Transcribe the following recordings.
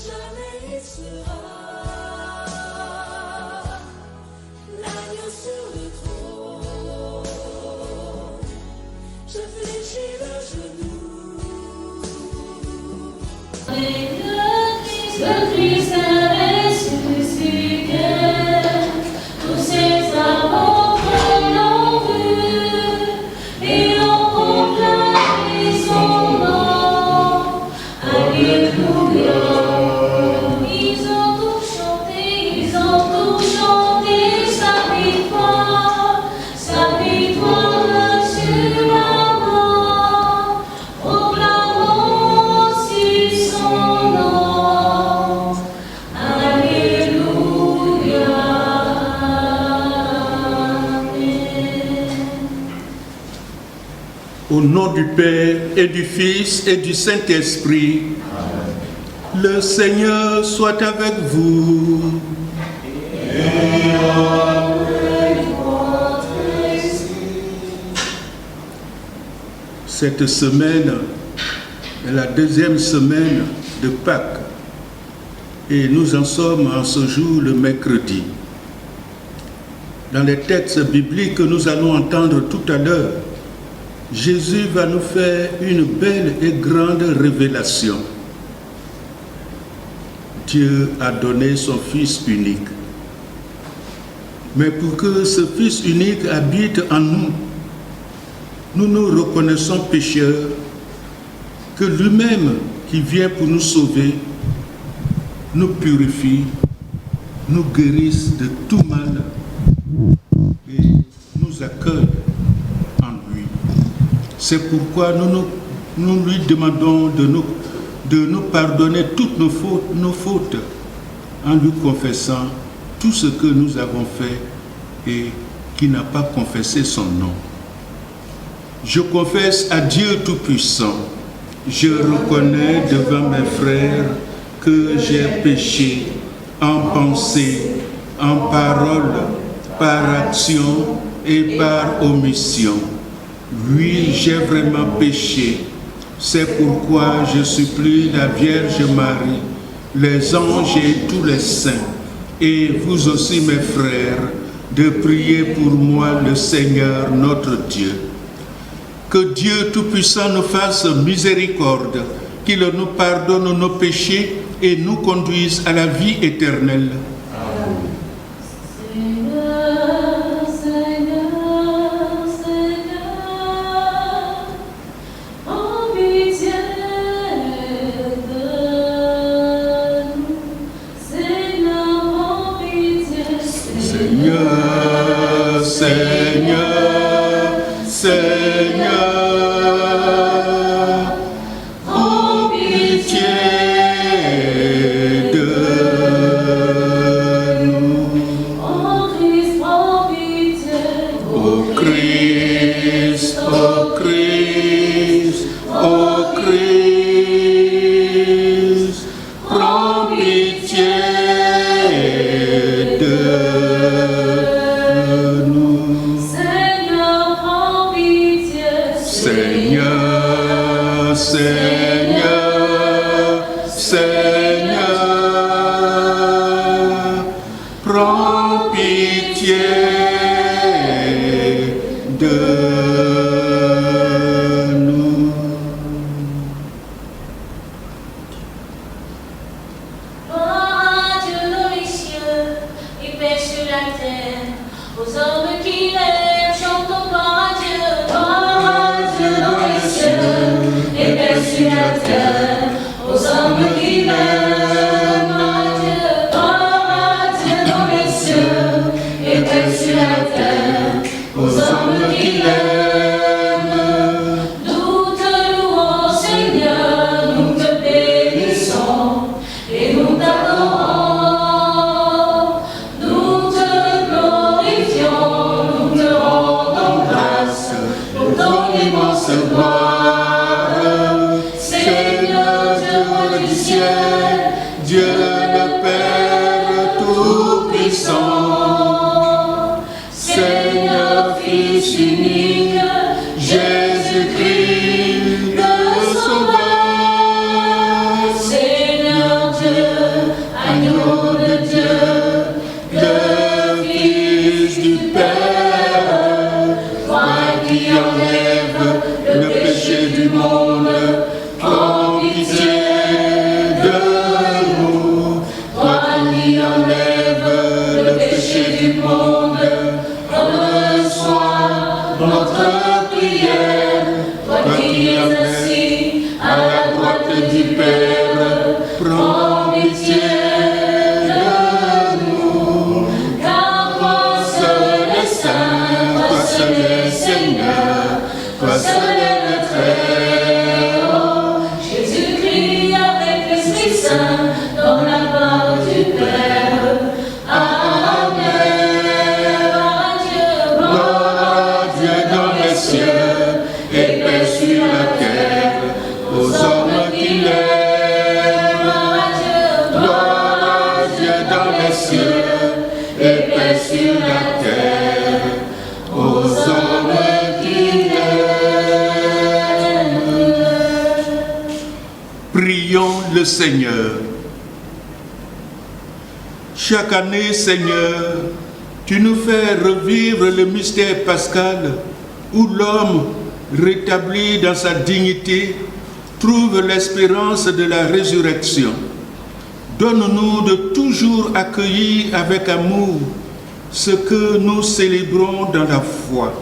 jamais il sera l'agneau sur le trône. Je fléchis le genou. Le Christ est ressuscité, tous ses apôtres l'ont vu et ont proclamé son nom. Alléluia. Ils ont tous chanté sa victoire sur la mort. Proclamons aussi son nom. Alléluia. Au nom du Père et du Fils et du Saint-Esprit, le Seigneur soit avec vous. Cette semaine est la deuxième semaine de Pâques et nous en sommes en ce jour le mercredi. Dans les textes bibliques que nous allons entendre tout à l'heure, Jésus va nous faire une belle et grande révélation. Dieu a donné son Fils unique. Mais pour que ce Fils unique habite en nous, nous nous reconnaissons pécheurs, que lui-même qui vient pour nous sauver, nous purifie, nous guérisse de tout mal et nous accueille en lui. C'est pourquoi nous lui demandons de nous pardonner toutes nos fautes en lui confessant tout ce que nous avons fait et qui n'a pas confessé son nom. Je confesse à Dieu Tout-Puissant, je reconnais devant mes frères que j'ai péché en pensée, en parole, par action et par omission. Oui, j'ai vraiment péché. C'est pourquoi je supplie la Vierge Marie, les anges et tous les saints, et vous aussi mes frères, de prier pour moi le Seigneur notre Dieu. Que Dieu Tout-Puissant nous fasse miséricorde, qu'il nous pardonne nos péchés et nous conduise à la vie éternelle. Dieu le Père Tout-Puissant, Seigneur Fils unique, Jésus-Christ, le Sauveur, Seigneur Dieu le Très-Haut. Jésus-Christ avec l'Esprit Saint, dans la part du Père. Amen. Gloire à Dieu dans les cieux et paix sur la terre aux hommes qui l'aiment. Gloire à Dieu dans les cieux et paix sur la terre aux hommes qui l'aiment. Prions le Seigneur. Chaque année, Seigneur, tu nous fais revivre le mystère pascal où l'homme, rétabli dans sa dignité, trouve l'espérance de la résurrection. Donne-nous de toujours accueillir avec amour ce que nous célébrons dans la foi.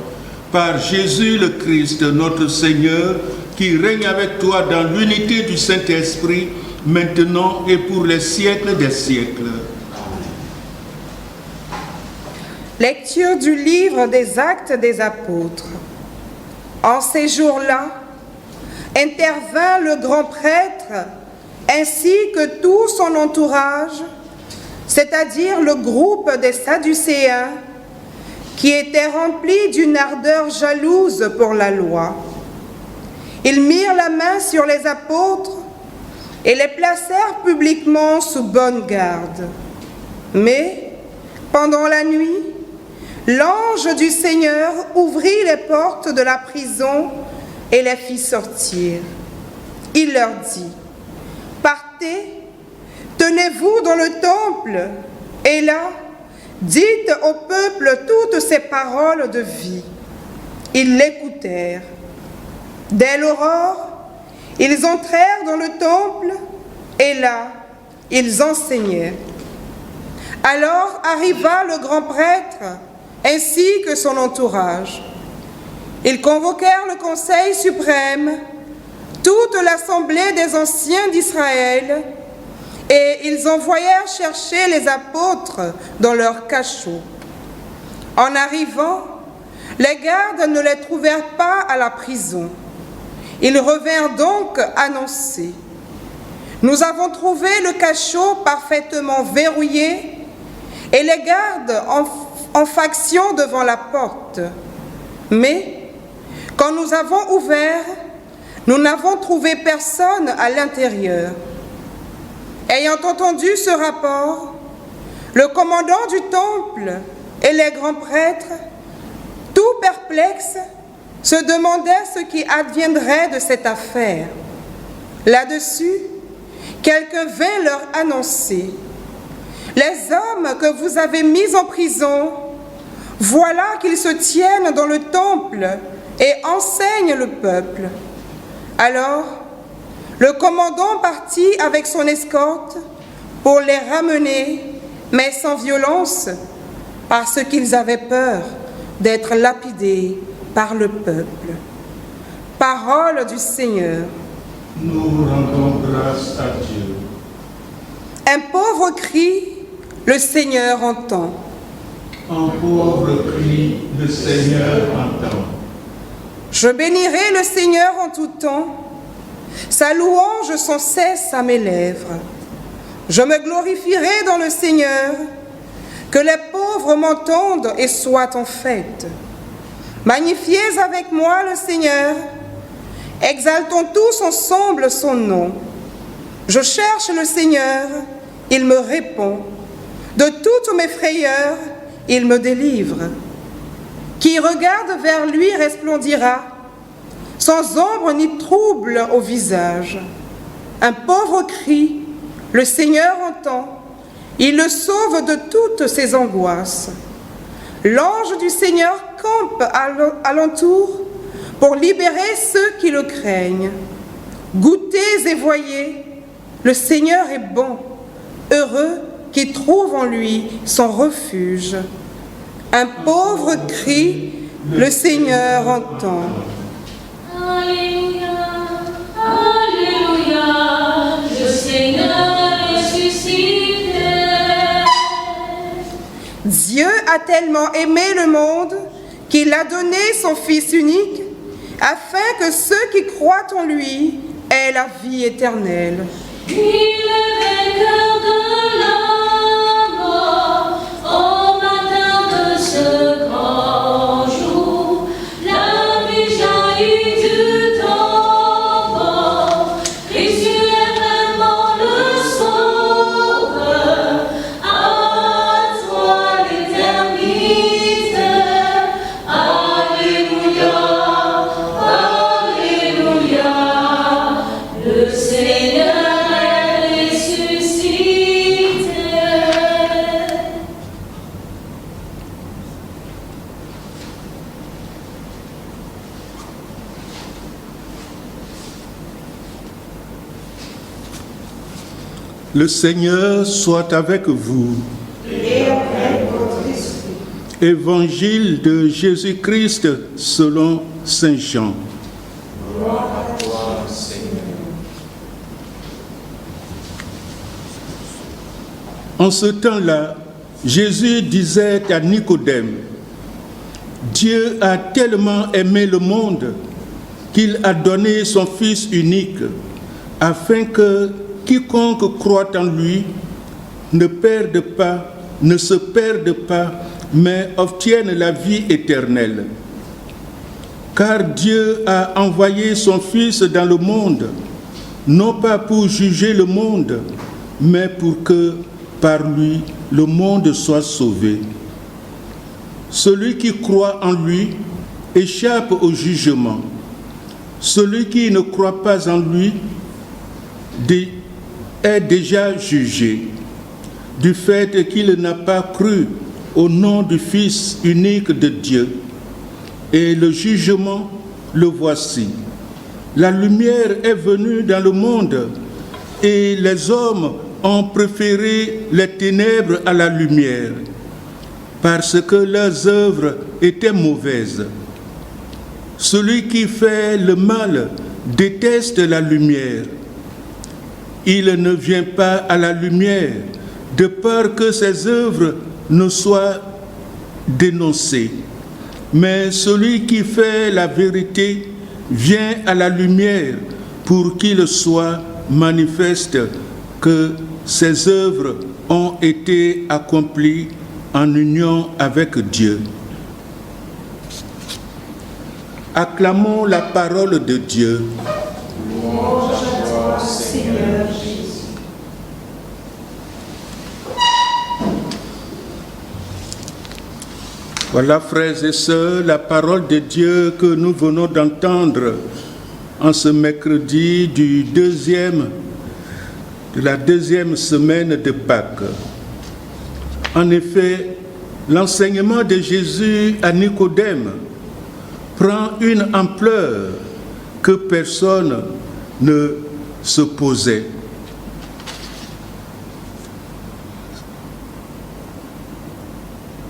Par Jésus le Christ, notre Seigneur, qui règne avec toi dans l'unité du Saint-Esprit, maintenant et pour les siècles des siècles. Lecture du livre des Actes des Apôtres. En ces jours-là, intervint le grand prêtre ainsi que tout son entourage, c'est-à-dire le groupe des Sadducéens, qui étaient remplis d'une ardeur jalouse pour la loi. Ils mirent la main sur les apôtres et les placèrent publiquement sous bonne garde. Mais, pendant la nuit, l'ange du Seigneur ouvrit les portes de la prison et les fit sortir. Il leur dit, « Partez, tenez-vous dans le temple, et là, dites au peuple toutes ces paroles de vie. » Ils l'écoutèrent. Dès l'aurore, ils entrèrent dans le temple, et là, ils enseignaient. Alors arriva le grand prêtre, ainsi que son entourage. Ils convoquèrent le Conseil suprême, toute l'assemblée des anciens d'Israël, et ils envoyèrent chercher les apôtres dans leur cachot. En arrivant, les gardes ne les trouvèrent pas à la prison. Ils revinrent donc annoncer : « Nous avons trouvé le cachot parfaitement verrouillé et les gardes en faction devant la porte. Mais, quand nous avons ouvert, nous n'avons trouvé personne à l'intérieur. » Ayant entendu ce rapport, le commandant du temple et les grands prêtres, tout perplexes, se demandaient ce qui adviendrait de cette affaire. Là-dessus, quelqu'un vint leur annoncer : « Les hommes que vous avez mis en prison, voilà qu'ils se tiennent dans le temple et enseignent le peuple. » Alors, le commandant partit avec son escorte pour les ramener, mais sans violence, parce qu'ils avaient peur d'être lapidés par le peuple. Parole du Seigneur. Nous rendons grâce à Dieu. Un pauvre cri, le Seigneur entend. Un pauvre cri, le Seigneur entend. Je bénirai le Seigneur en tout temps. Sa louange sans cesse à mes lèvres. Je me glorifierai dans le Seigneur. Que les pauvres m'entendent et soient en fête. Magnifiez avec moi le Seigneur. Exaltons tous ensemble son nom. Je cherche le Seigneur, il me répond. De toutes mes frayeurs, il me délivre. Qui regarde vers lui resplendira, sans ombre ni trouble au visage. Un pauvre cri, le Seigneur entend. Il le sauve de toutes ses angoisses. L'ange du Seigneur campe alentour pour libérer ceux qui le craignent. Goûtez et voyez, le Seigneur est bon, heureux qui trouve en lui son refuge. Un pauvre cri, le Seigneur entend. Alléluia, Alléluia, le Seigneur ressuscite. Dieu a tellement aimé le monde qu'il a donné son Fils unique, afin que ceux qui croient en lui aient la vie éternelle. Il est vainqueur de la mort, au matin de ce grand jour, la vie jaillit du tombeau, Jésus est vraiment le Sauveur, à toi l'éternité, Alléluia, Alléluia, le Seigneur. Le Seigneur soit avec vous. Et avec votre esprit. Évangile de Jésus-Christ selon Saint Jean. Gloire à toi, Seigneur. En ce temps-là, Jésus disait à Nicodème, « Dieu a tellement aimé le monde qu'il a donné son Fils unique, afin que quiconque croit en lui ne se perde pas, mais obtienne la vie éternelle. Car Dieu a envoyé son Fils dans le monde, non pas pour juger le monde, mais pour que par lui le monde soit sauvé. Celui qui croit en lui échappe au jugement. Celui qui ne croit pas en lui est déjà jugé, du fait qu'il n'a pas cru au nom du Fils unique de Dieu. Et le jugement, le voici. La lumière est venue dans le monde, et les hommes ont préféré les ténèbres à la lumière, parce que leurs œuvres étaient mauvaises. Celui qui fait le mal déteste la lumière. Il ne vient pas à la lumière, de peur que ses œuvres ne soient dénoncées. Mais celui qui fait la vérité vient à la lumière pour qu'il soit manifeste que ses œuvres ont été accomplies en union avec Dieu. Acclamons la parole de Dieu. Louange à toi, Seigneur Jésus. Voilà, frères et sœurs, la parole de Dieu que nous venons d'entendre en ce mercredi de la deuxième semaine de Pâques. En effet, l'enseignement de Jésus à Nicodème prend une ampleur que personne ne se posait.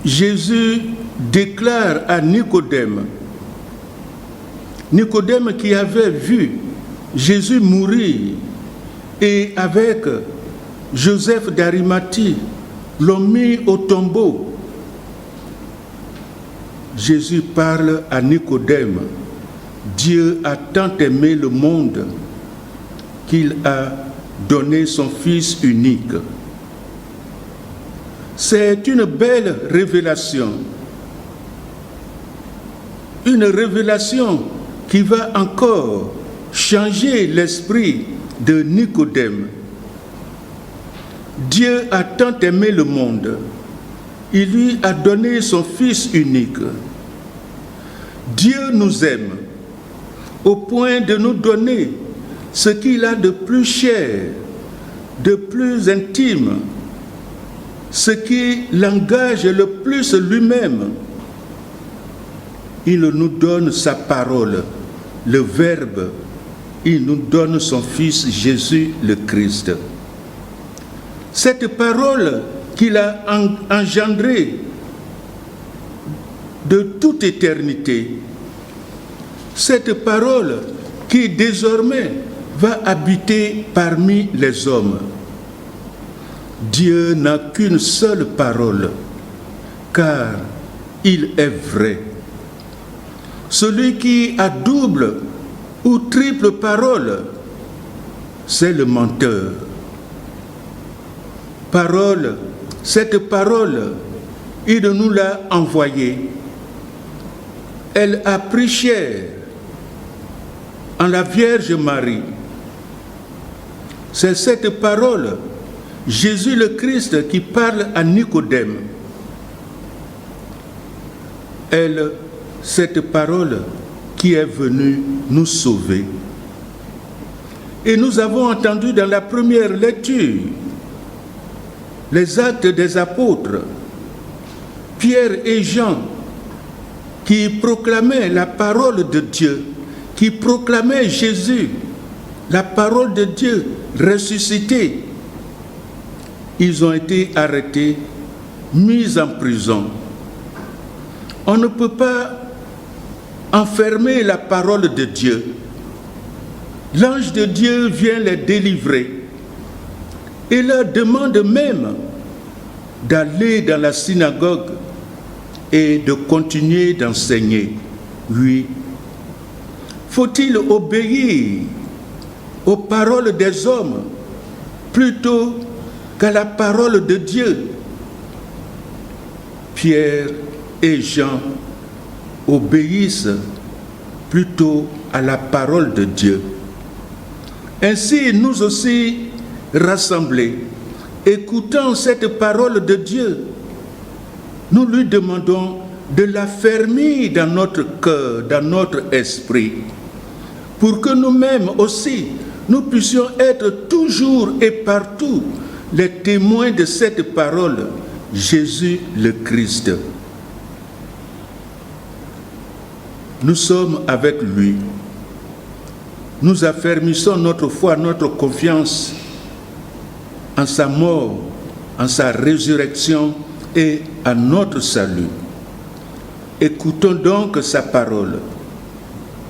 Jésus déclare à Nicodème qui avait vu Jésus mourir et avec Joseph d'Arimathie l'ont mis au tombeau. Jésus parle à Nicodème. Dieu a tant aimé le monde qu'il a donné son Fils unique. C'est une belle révélation. Une révélation qui va encore changer l'esprit de Nicodème. Dieu a tant aimé le monde. Il lui a donné son Fils unique. Dieu nous aime au point de nous donner ce qu'il a de plus cher, de plus intime, ce qui l'engage le plus lui-même. Il nous donne sa parole, le Verbe. Il nous donne son Fils Jésus le Christ. Cette parole qu'il a engendrée de toute éternité, cette parole qui désormais va habiter parmi les hommes. Dieu n'a qu'une seule parole, car il est vrai. Celui qui a double ou triple parole, c'est le menteur. Parole, cette parole, il nous l'a envoyée. Elle a pris chair en la Vierge Marie. C'est cette parole, Jésus le Christ, qui parle à Nicodème. Elle, cette parole qui est venue nous sauver. Et nous avons entendu dans la première lecture les actes des apôtres, Pierre et Jean, qui proclamaient la parole de Dieu, qui proclamaient Jésus, la parole de Dieu ressuscité. Ils ont été arrêtés, mis en prison. On ne peut pas enfermer la parole de Dieu. L'ange de Dieu vient les délivrer et leur demande même d'aller dans la synagogue et de continuer d'enseigner. Oui. Faut-il obéir aux paroles des hommes plutôt qu'à la parole de Dieu? Pierre et Jean obéissent plutôt à la parole de Dieu. Ainsi, nous aussi, rassemblés, écoutant cette parole de Dieu, nous lui demandons de la fermer dans notre cœur, dans notre esprit, pour que nous-mêmes aussi, nous puissions être toujours et partout les témoins de cette parole, Jésus le Christ. Nous sommes avec lui. Nous affermissons notre foi, notre confiance en sa mort, en sa résurrection et à notre salut. Écoutons donc sa parole.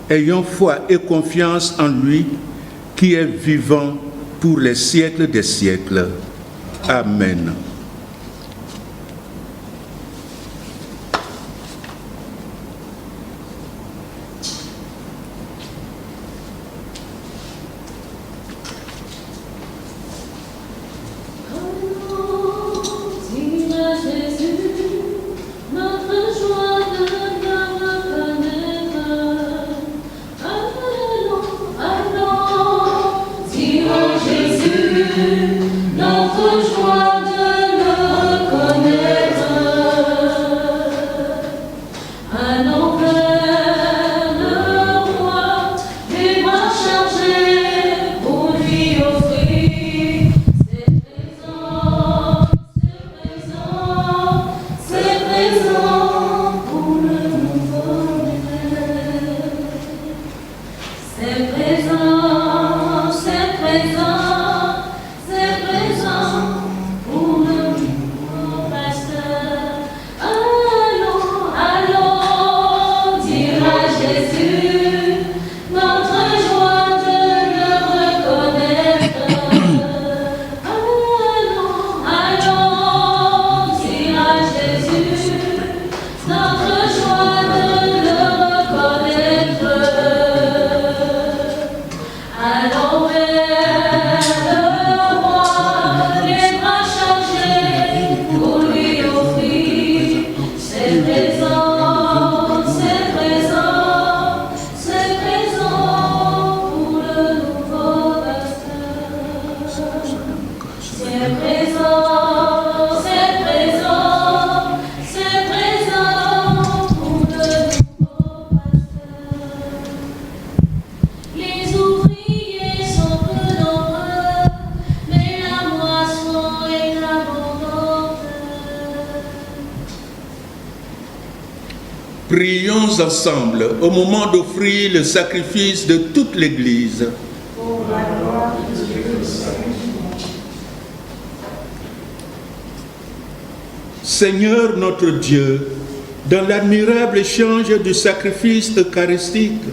Ayons foi et confiance en lui qui est vivant pour les siècles des siècles. Amen. Prions ensemble au moment d'offrir le sacrifice de toute l'Église. Seigneur notre Dieu, dans l'admirable échange du sacrifice eucharistique,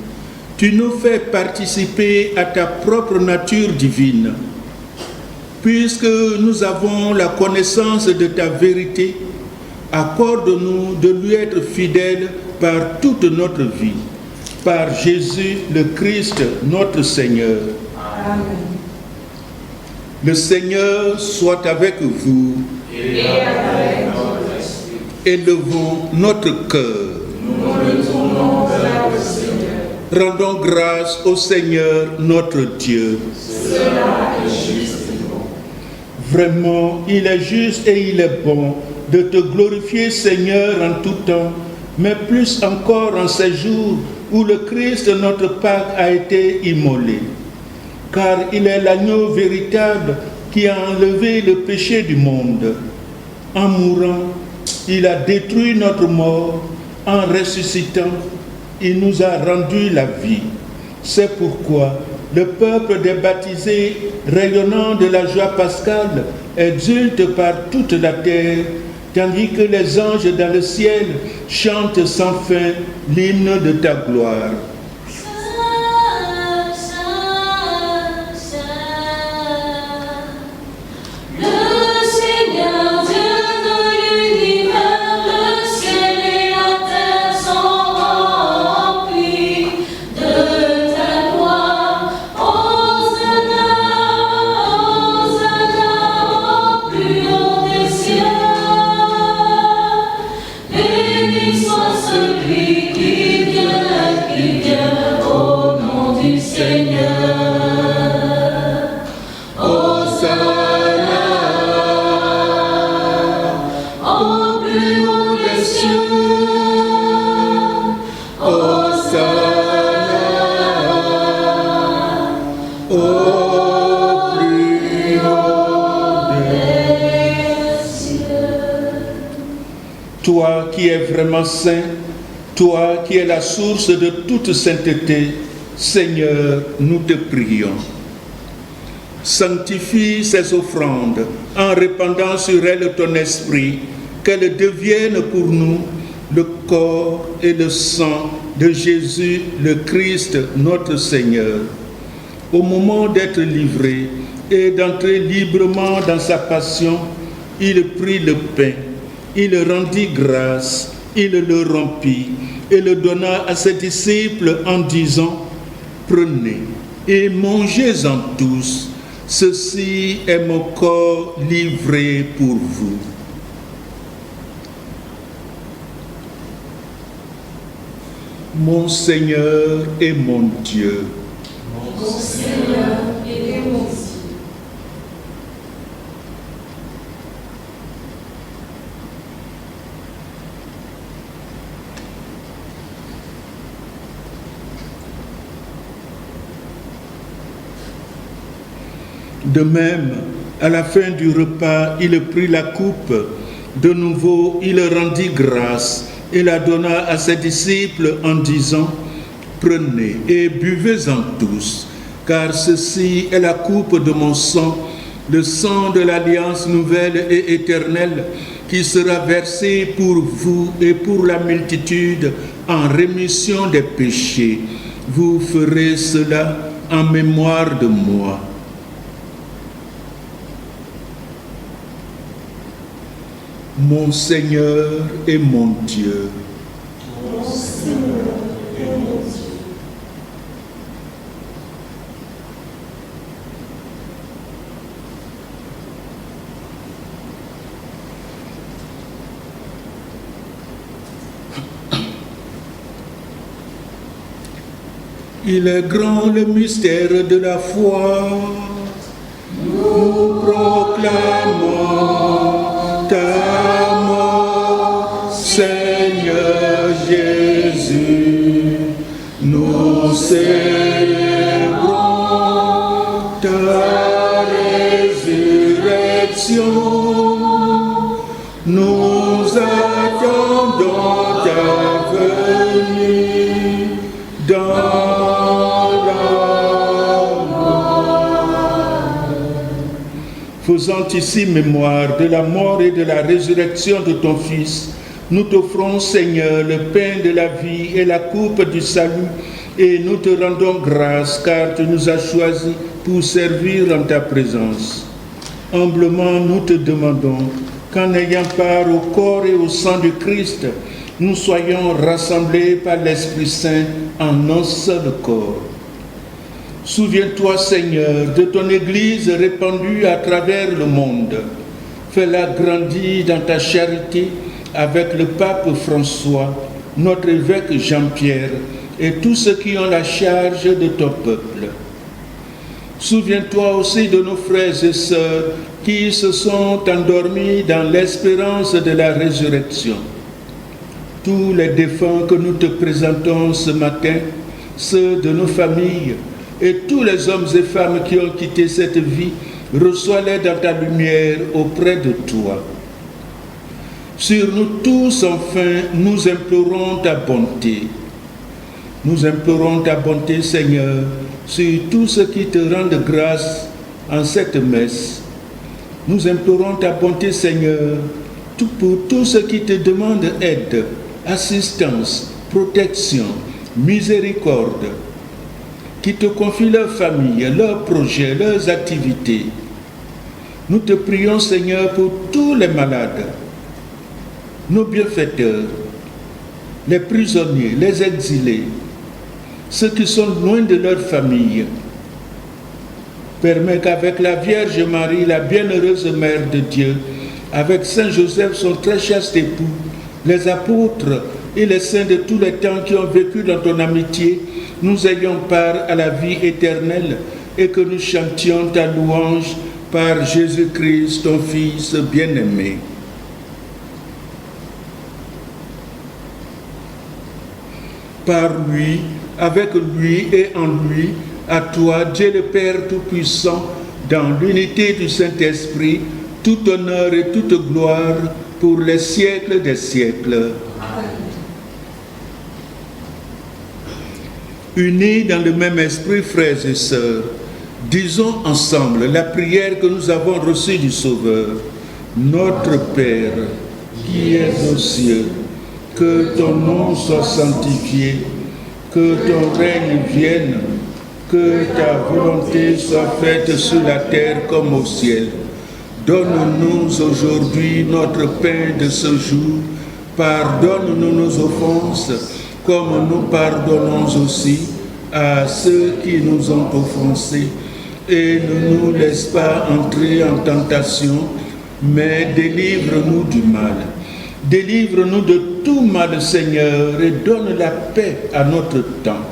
tu nous fais participer à ta propre nature divine. Puisque nous avons la connaissance de ta vérité, accorde-nous de lui être fidèles par toute notre vie. par Jésus le Christ, notre Seigneur. Amen. Le Seigneur soit avec vous. Et avec notre esprit. Élevons notre cœur. Nous nous tournons vers le Seigneur. Rendons grâce au Seigneur notre Dieu. Cela est juste et bon. Vraiment, il est juste et il est bon de te glorifier, Seigneur, en tout temps, mais plus encore en ces jours où le Christ, notre Pâque, a été immolé. Car il est l'agneau véritable qui a enlevé le péché du monde. En mourant, il a détruit notre mort. En ressuscitant, il nous a rendu la vie. C'est pourquoi le peuple des baptisés, rayonnant de la joie pascale, exulte par toute la terre, tandis que les anges dans le ciel chantent sans fin l'hymne de ta gloire. Toi qui es vraiment saint, toi qui es la source de toute sainteté, Seigneur, nous te prions. Sanctifie ces offrandes en répandant sur elles ton esprit, qu'elles deviennent pour nous le corps et le sang de Jésus le Christ, notre Seigneur. Au moment d'être livré et d'entrer librement dans sa passion, il prit le pain. Il rendit grâce, il le rompit et le donna à ses disciples en disant, « Prenez et mangez-en tous, ceci est mon corps livré pour vous. » Mon Seigneur et mon Dieu. Mon Seigneur et mon Dieu. De même, à la fin du repas, il prit la coupe. De nouveau, il rendit grâce et la donna à ses disciples en disant, « Prenez et buvez-en tous, car ceci est la coupe de mon sang, le sang de l'alliance nouvelle et éternelle, qui sera versé pour vous et pour la multitude en rémission des péchés. Vous ferez cela en mémoire de moi. » Mon Seigneur et mon Dieu. Mon Seigneur et mon Dieu. Il est grand le mystère de la foi. Nous proclamons ta mort, Seigneur Jésus. Nous célébrons ta résurrection. Nous attendons ta venue dans faisant ici mémoire de la mort et de la résurrection de ton Fils, nous t'offrons, Seigneur, le pain de la vie et la coupe du salut, et nous te rendons grâce, car tu nous as choisis pour servir en ta présence. Humblement, nous te demandons qu'en ayant part au corps et au sang du Christ, nous soyons rassemblés par l'Esprit Saint en un seul corps. Souviens-toi, Seigneur, de ton Église répandue à travers le monde. Fais-la grandir dans ta charité avec le pape François, notre évêque Jean-Pierre et tous ceux qui ont la charge de ton peuple. Souviens-toi aussi de nos frères et sœurs qui se sont endormis dans l'espérance de la résurrection. Tous les défunts que nous te présentons ce matin, ceux de nos familles et tous les hommes et femmes qui ont quitté cette vie, reçois-les dans ta lumière auprès de toi. Sur nous tous, enfin, nous implorons ta bonté. Nous implorons ta bonté, Seigneur, sur tous ceux qui te rendent grâce en cette messe. Nous implorons ta bonté, Seigneur, pour tous ceux qui te demandent aide, assistance, protection, miséricorde, qui te confient leur famille, leurs projets, leurs activités. Nous te prions, Seigneur, pour tous les malades, nos bienfaiteurs, les prisonniers, les exilés, ceux qui sont loin de leur famille. Permets qu'avec la Vierge Marie, la bienheureuse Mère de Dieu, avec Saint Joseph, son très chaste époux, les apôtres et les saints de tous les temps qui ont vécu dans ton amitié, nous ayons part à la vie éternelle et que nous chantions ta louange par Jésus-Christ, ton Fils bien-aimé. Par lui, avec lui et en lui, à toi, Dieu le Père Tout-Puissant, dans l'unité du Saint-Esprit, tout honneur et toute gloire pour les siècles des siècles. Amen. Unis dans le même esprit, frères et sœurs, disons ensemble la prière que nous avons reçue du Sauveur. Notre Père, qui es aux cieux, que ton nom soit sanctifié, que ton règne vienne, que ta volonté soit faite sur la terre comme au ciel. Donne-nous aujourd'hui notre pain de ce jour. Pardonne-nous nos offenses, comme nous pardonnons aussi à ceux qui nous ont offensés. Et ne nous laisse pas entrer en tentation, mais délivre-nous du mal. Délivre-nous de tout mal, Seigneur, et donne la paix à notre temps.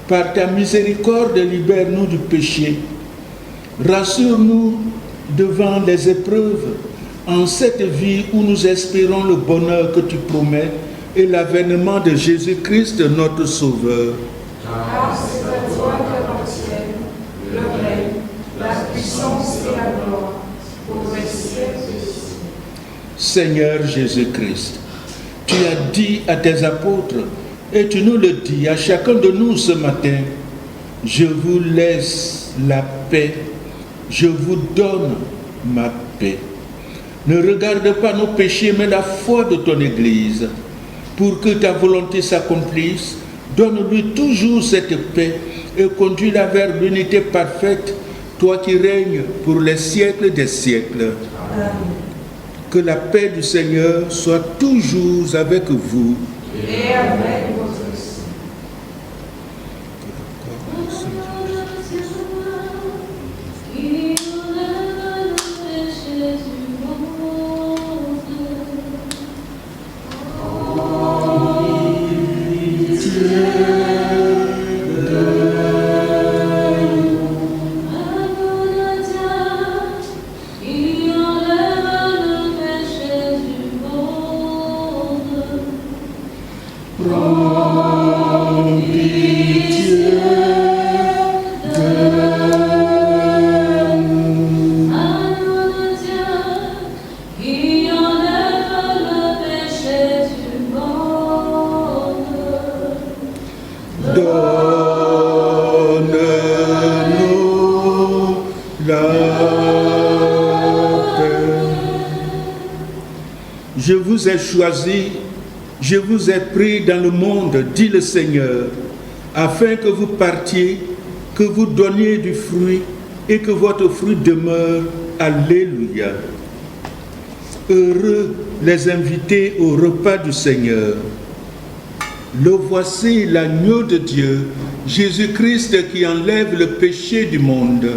Par ta miséricorde, libère-nous du péché. Rassure-nous devant les épreuves, en cette vie où nous espérons le bonheur que tu promets et l'avènement de Jésus-Christ, notre Sauveur. Car c'est à toi qu'appartiennent le règne, la puissance et la gloire, pour les siècles des siècles. Seigneur Jésus-Christ, tu as dit à tes apôtres, et tu nous le dis à chacun de nous ce matin, je vous laisse la paix, je vous donne ma paix. Ne regarde pas nos péchés, mais la foi de ton Église. Pour que ta volonté s'accomplisse, donne-lui toujours cette paix et conduis-la vers l'unité parfaite, toi qui règnes pour les siècles des siècles. Amen. Que la paix du Seigneur soit toujours avec vous. Et avec votre esprit. Je vous ai choisi, je vous ai pris dans le monde, dit le Seigneur, afin que vous partiez, que vous donniez du fruit et que votre fruit demeure. Alléluia. Heureux les invités au repas du Seigneur. Le voici l'agneau de Dieu, Jésus-Christ qui enlève le péché du monde.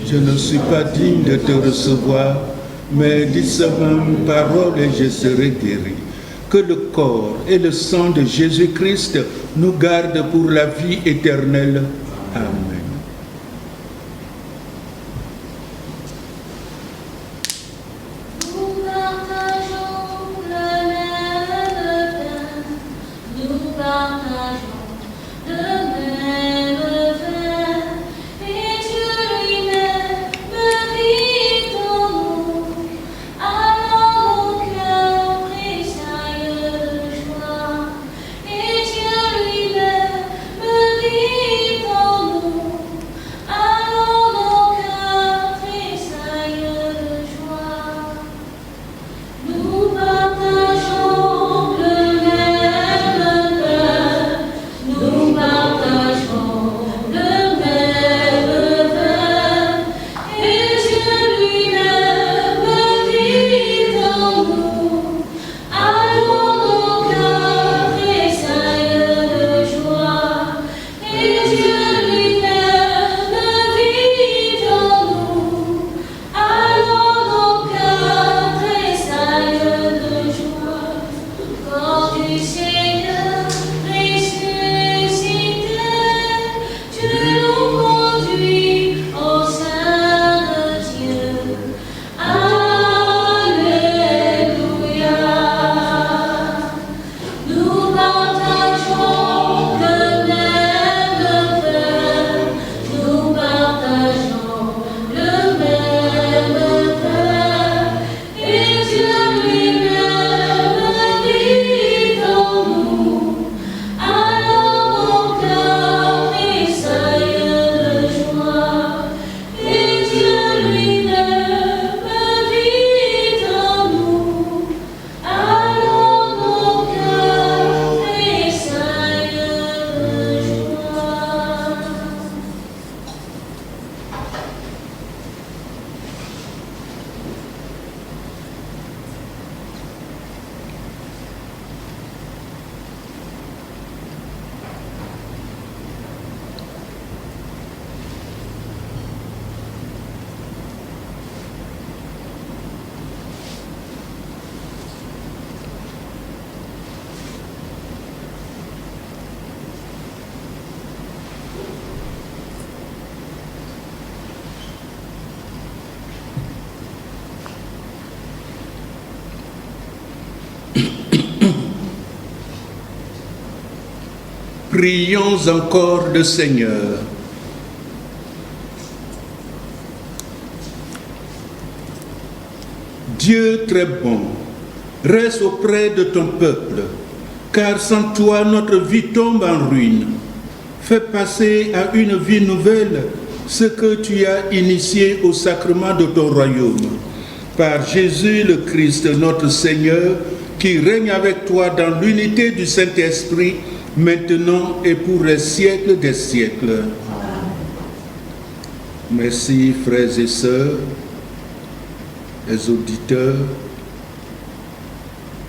Je ne suis pas digne de te recevoir, mais dis seulement une parole et je serai guéri. Que le corps et le sang de Jésus-Christ nous gardent pour la vie éternelle. Amen. Prions encore le Seigneur. Dieu très bon, reste auprès de ton peuple, car sans toi notre vie tombe en ruine. Fais passer à une vie nouvelle ce que tu as initié au sacrement de ton royaume. Par Jésus le Christ, notre Seigneur, qui règne avec toi dans l'unité du Saint-Esprit, maintenant et pour les siècles des siècles. Merci, frères et sœurs, les auditeurs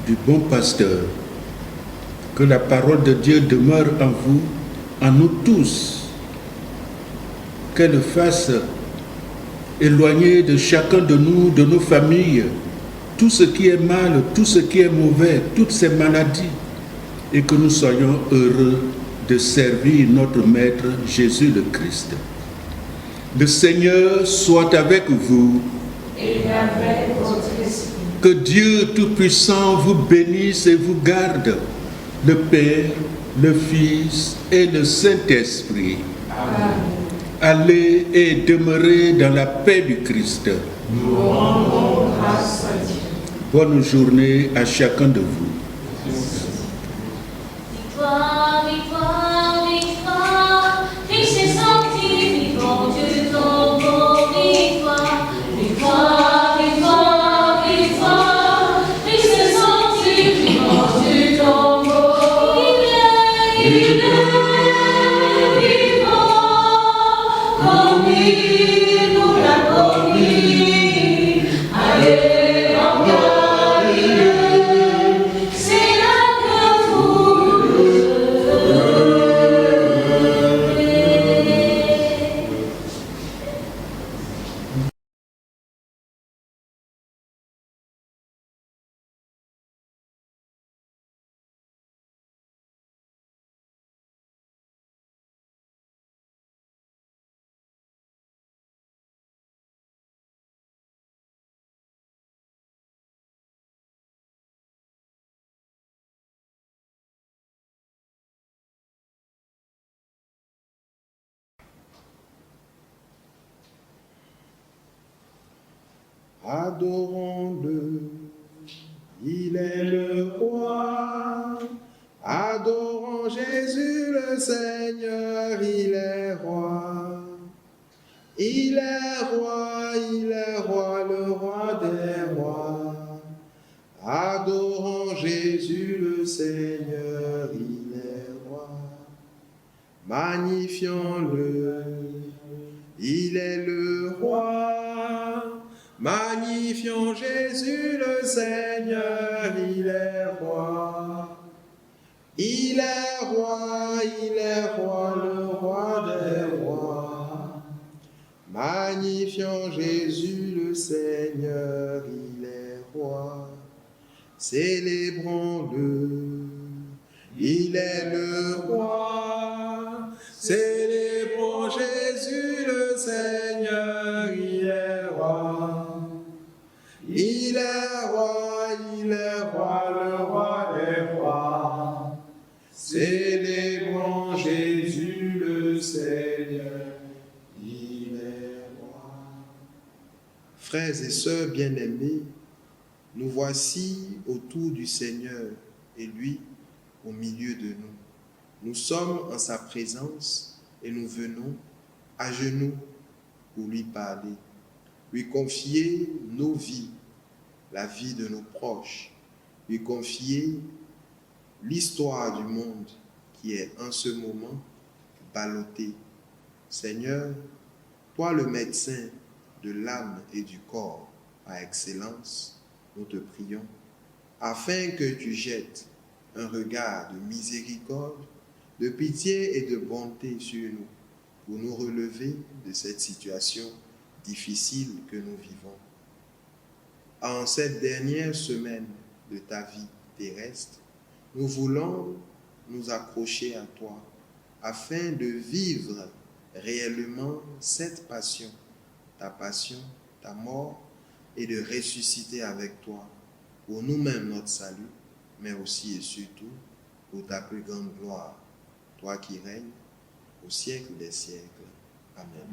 du bon pasteur. Que la parole de Dieu demeure en vous, en nous tous. Qu'elle fasse éloigner de chacun de nous, de nos familles, tout ce qui est mal, tout ce qui est mauvais, toutes ces maladies, et que nous soyons heureux de servir notre Maître Jésus le Christ. Le Seigneur soit avec vous. Et avec votre esprit. Que Dieu Tout-Puissant vous bénisse et vous garde, le Père, le Fils et le Saint-Esprit. Amen. Allez et demeurez dans la paix du Christ. Nous rendons grâce à Dieu. Bonne journée à chacun de vous. Victoire, victoire, victoire, Christ est sorti, vivant du tombeau, victoire, victoire, victoire, victoire, Christ est sorti, vivant du tombeau, il est vivant, comme il nous l'a promis, Alléluia. Adorons-le, il est le roi. Adorons Jésus le Seigneur, il est roi. Il est roi, le roi des rois. Adorons Jésus le Seigneur, il est roi. Magnifions-le, il est le roi. Magnifions Jésus le Seigneur, il est roi. Il est roi, le roi des rois. Magnifions Jésus le Seigneur, il est roi. Célébrons-le, il est le roi. Célébrons Jésus le Seigneur, il est roi. Il est roi, le roi des rois. Célébrons Jésus le Seigneur, il est roi. Frères et sœurs bien-aimés, nous voici autour du Seigneur et lui au milieu de nous. Nous sommes en sa présence et nous venons à genoux pour lui parler, lui confier nos vies, la vie de nos proches, lui confier l'histoire du monde qui est en ce moment ballottée. Seigneur, toi le médecin de l'âme et du corps par excellence, nous te prions, afin que tu jettes un regard de miséricorde, de pitié et de bonté sur nous, pour nous relever de cette situation difficile que nous vivons. En cette dernière semaine de ta vie terrestre, nous voulons nous accrocher à toi, afin de vivre réellement cette passion, ta mort, et de ressusciter avec toi pour nous-mêmes notre salut, mais aussi et surtout pour ta plus grande gloire, toi qui règnes au siècle des siècles. Amen.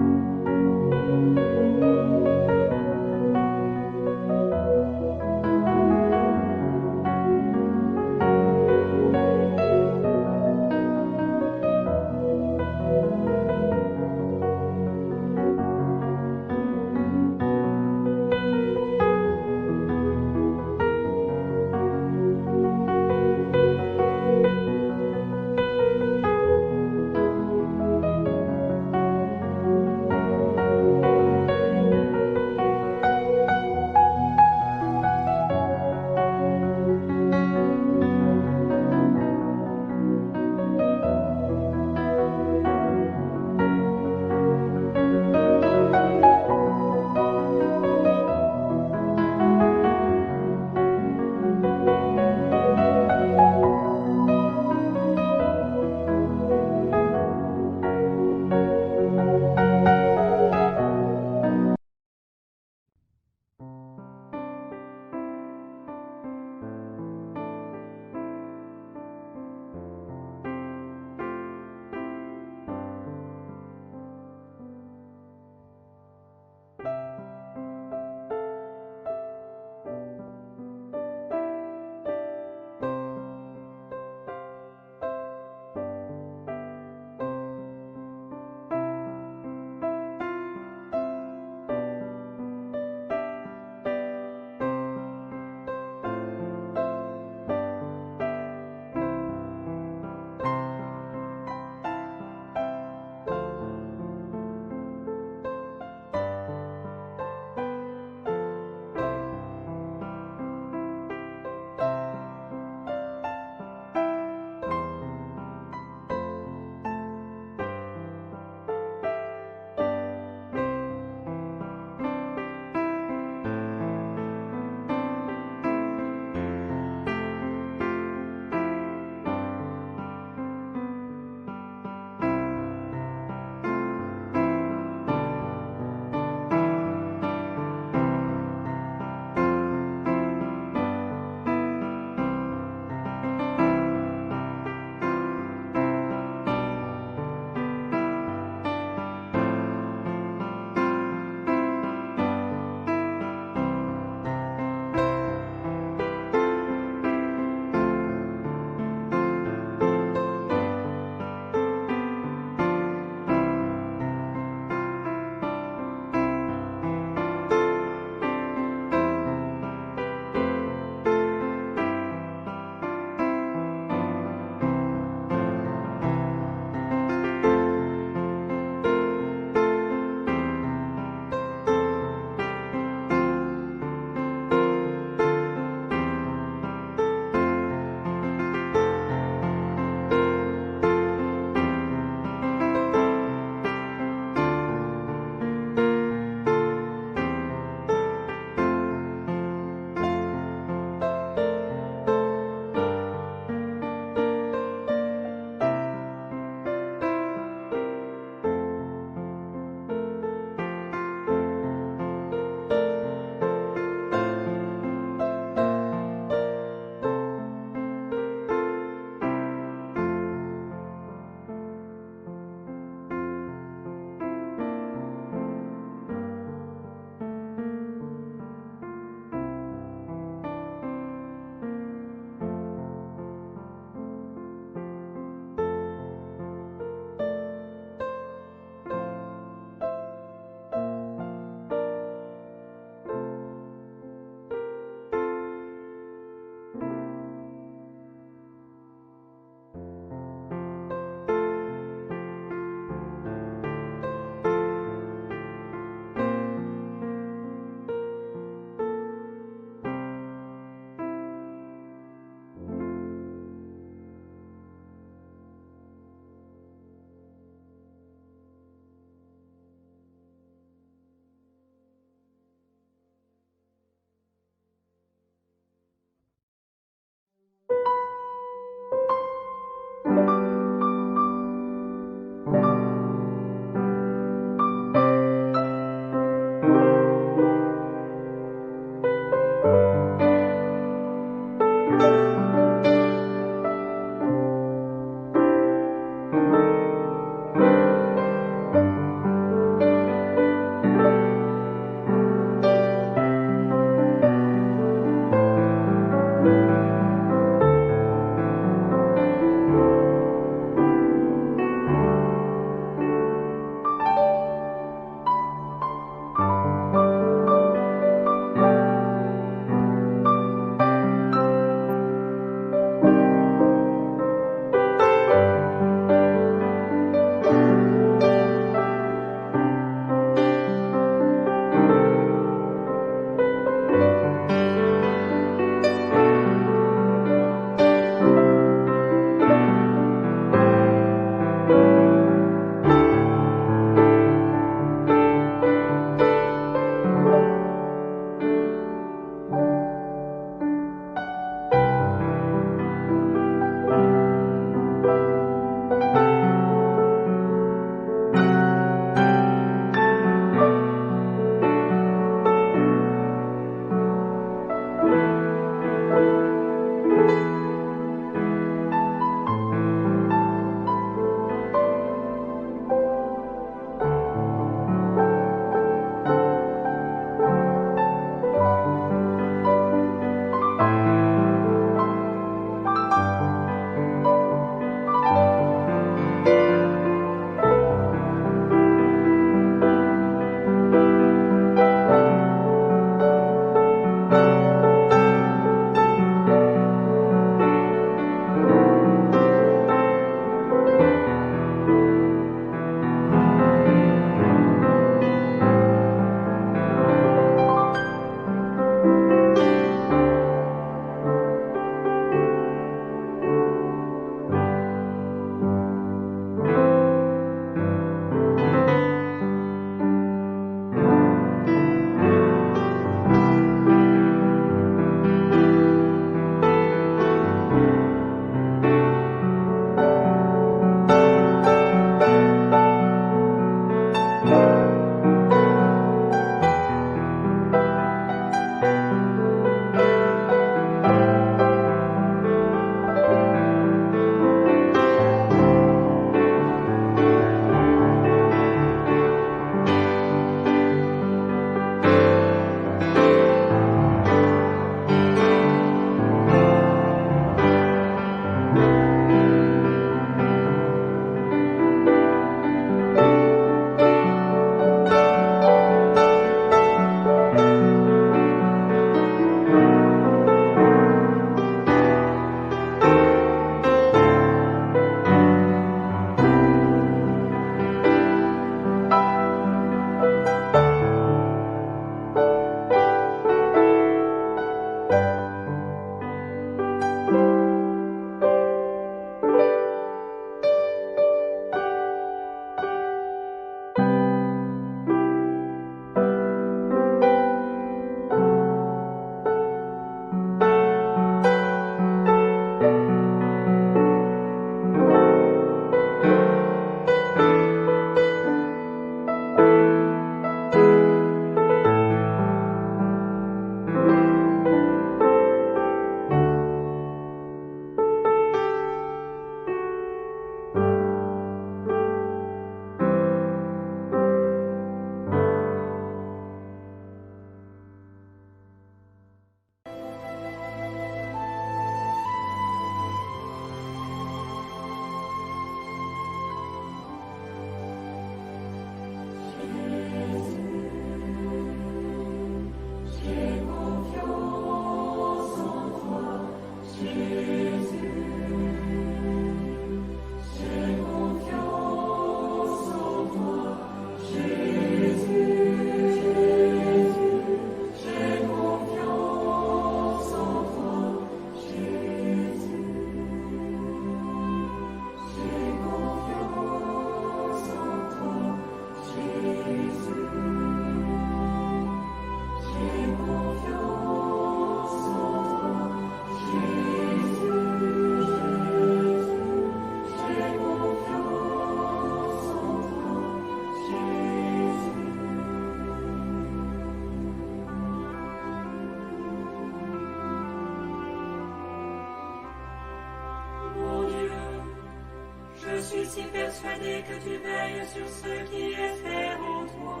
suis si persuadé que tu veilles sur ceux qui espèrent en toi,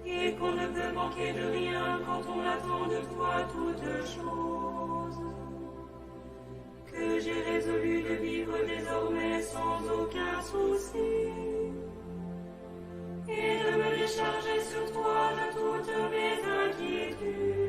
et qu'on ne peut manquer de rien quand on attend de toi toutes choses, que j'ai résolu de vivre désormais sans aucun souci, et de me décharger sur toi de toutes mes inquiétudes.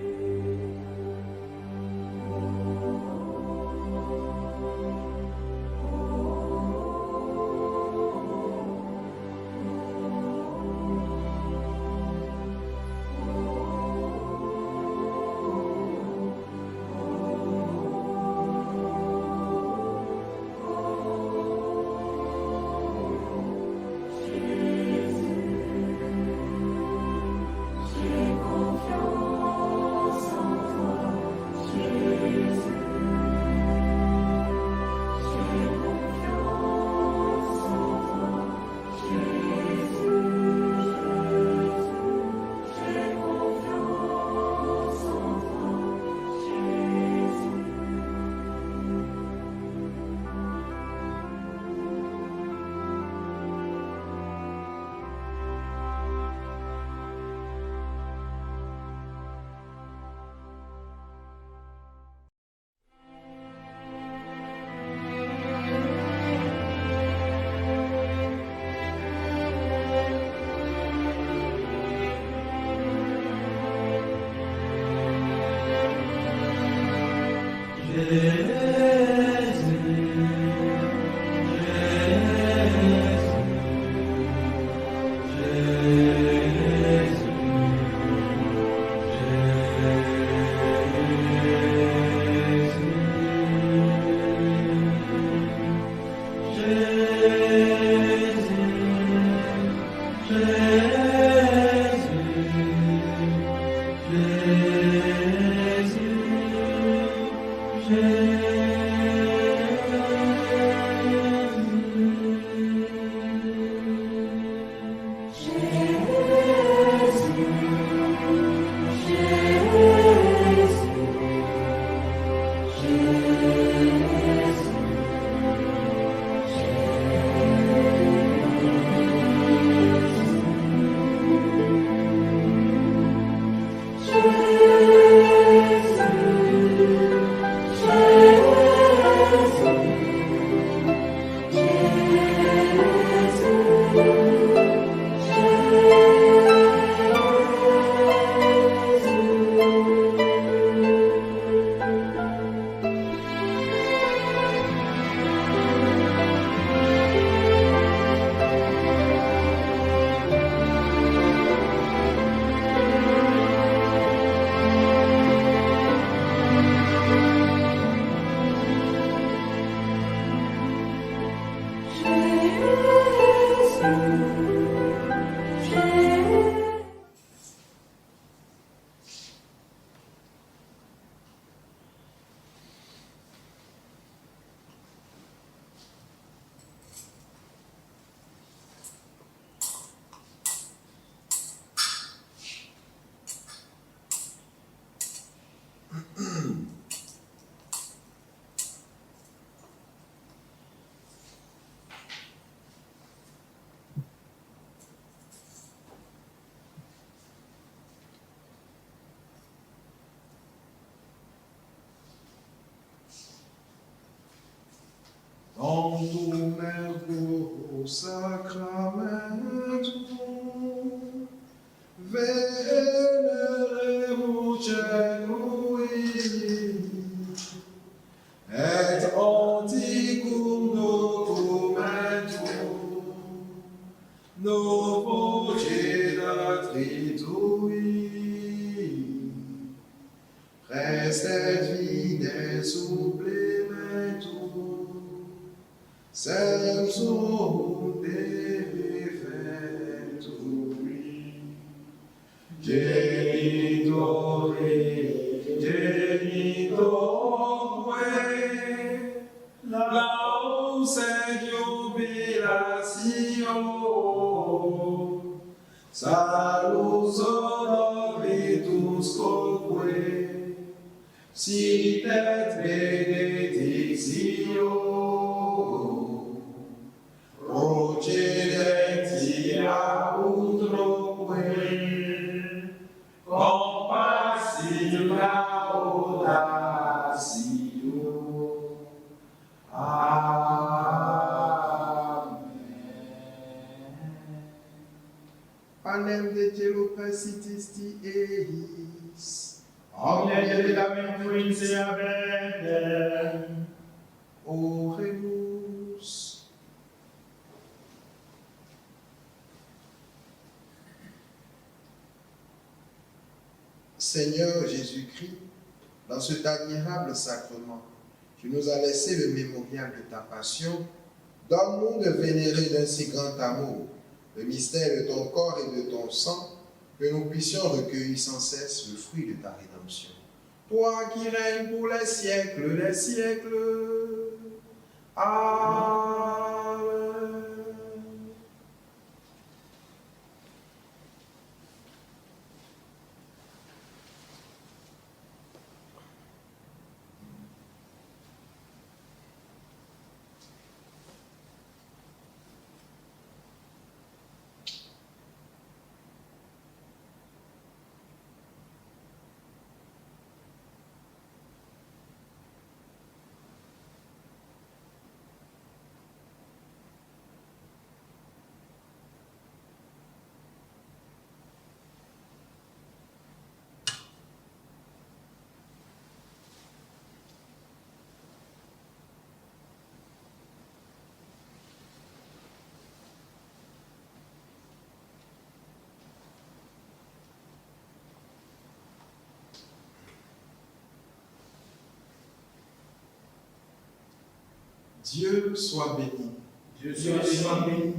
Dans ton merveilleux sacramentum, veneremos Genui, et anticum documentum, novo cedatri tui, prestet vide supplementum, Samsum defecturi, genitori, laus et jubilatio, salus honoritus quoque, sit et benedictio, panem de telopacitis eis. Omne de tamen se abendem. Oremus. Seigneur Jésus-Christ, dans cet admirable sacrement, tu nous as laissé le mémorial de ta passion. Donne-nous de vénérer d'un si grand amour le mystère de ton corps et de ton sang, que nous puissions recueillir sans cesse le fruit de ta rédemption. Toi qui règnes pour les siècles des siècles. Amen. Dieu soit béni. Dieu soit béni.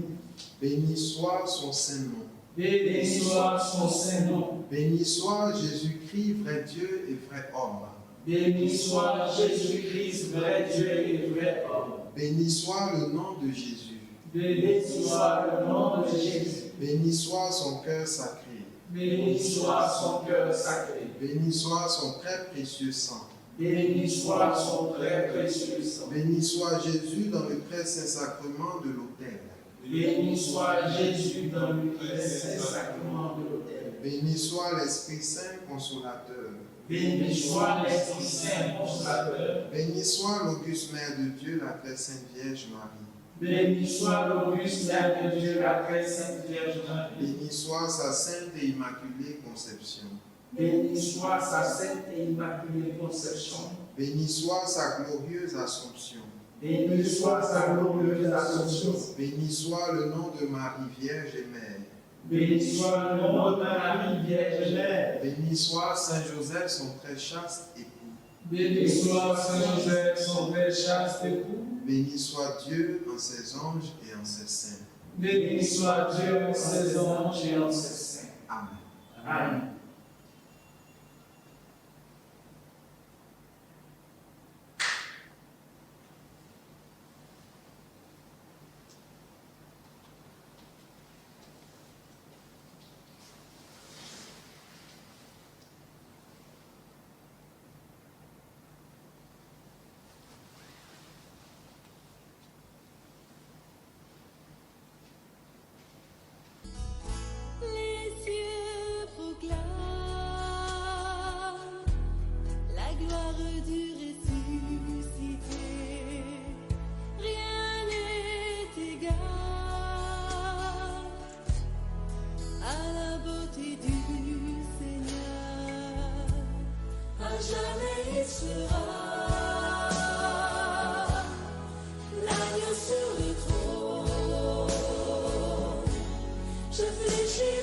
Béni soit son saint nom. Béni soit son saint nom. Béni soit Jésus-Christ, vrai Dieu et vrai homme. Béni soit Jésus-Christ, vrai Dieu et vrai homme. Béni soit le nom de Jésus. Béni soit le nom de Jésus. Béni soit son cœur sacré. Béni soit son cœur sacré. Béni soit son très précieux sang. Béni soit son très précieux sang. Béni soit Jésus dans le très saint sacrement de l'autel. Béni soit Jésus dans le très saint sacrement de l'autel. Béni soit l'Esprit Saint consolateur. Béni soit l'Esprit Saint consolateur. Béni soit l'auguste Mère de Dieu, la très sainte Vierge Marie. Béni soit l'auguste Mère de Dieu, la très sainte Vierge Marie. Béni soit sa sainte et immaculée conception. Béni soit sa sainte et immaculée conception. Béni soit sa glorieuse Assomption. Béni soit sa glorieuse Assomption. Béni soit le nom de Marie Vierge et Mère. Béni soit le nom de Marie Vierge et Mère. Béni soit Saint Joseph, son très chaste époux. Béni soit Saint Joseph, son très chaste époux. Béni soit Dieu en ses anges et en ses saints. Béni soit Dieu en ses anges et en ses saints. Amen. Amen. Les cieux proclament la gloire du ressuscité. Rien n'est égal à la beauté du Seigneur. À jamais il sera l'agneau sur le trône. Je fléchis